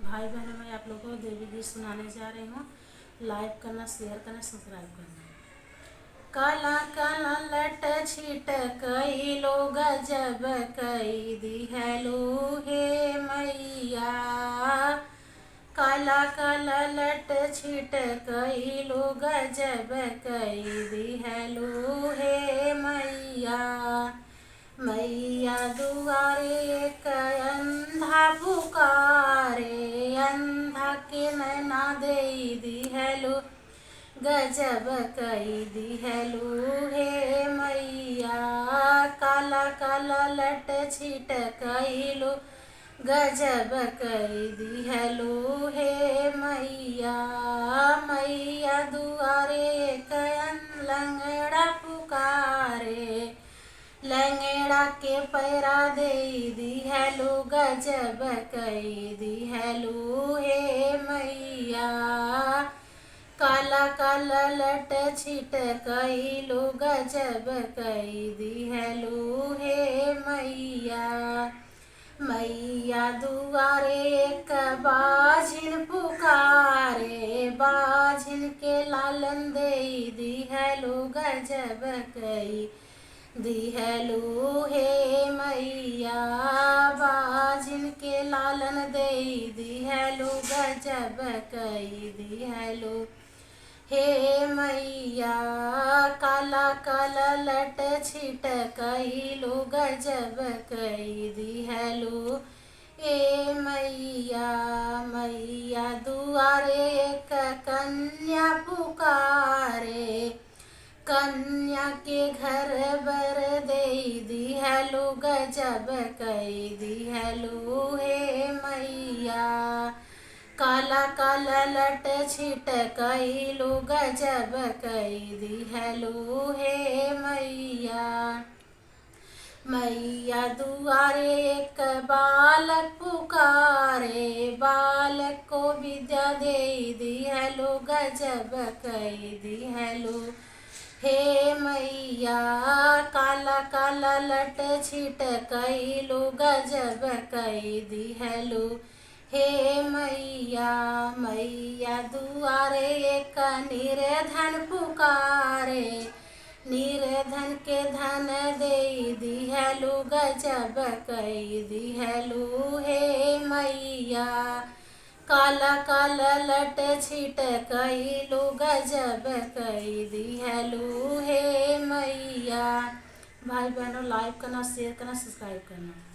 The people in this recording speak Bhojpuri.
भाई बहनों, मैं आप लोगों को देवी गीत सुनाने जा रही हूँ। लाइक करना, शेयर करना, सब्सक्राइब करना। काला काला लट छिट कई लोग जब कई दिहलो हे मैया। काला काला लट छिट कई लोग जब कई दिहलो हे मैया। मैया दुआरे एक अंधा पुकारे, अंधा के नैना दे दिहलो गजब कई दिहलो हे मैया। काला काला लट छिट कईलो गजब कई दिहलो हे मैया। मैया दुआरे एक लंगड़ा पुकारे, लंगड़ा के पैरा दे दिहलो गजब कई दिहलो हे मैया। काला काला लट छिट कईलो गजब कई दिहलो हे मैया। मैया दुआरे एक बाझिन पुकारे, बाझिन के लालन दे दिहलो गजब कई दिहलो हे मैया। बाझिन के लालन दे दिहलो गजब कई दिहलो हे मैया। काला काला लट छिट कईलो गजब कई दिहलो ए मैया। मैया दुआरे एक कन्या पुकारे, कन्या के घर बर दे दिहलो गजब कई दिहलो हे मैया। काला काला लट छिट कईलो गजब कई दिहलो हे मैया। मैया दुआरे एक बालक पुकारे, बालक को विद्या दे दिहलो गजब कई दिहलो हे मैया। काला काला लट छिट कईलो गजब कई दिहलो हे मैया। मैया दुआरे एक निर्धन पुकारे, निर्धन के धन दे दिहलो गजब कई दिहलो हे मैया। काला काला लट छिट कईलो गजब कई दिहलो हे मैया। भाई बहनों, लाइक करना, शेयर करना, सब्सक्राइब करना।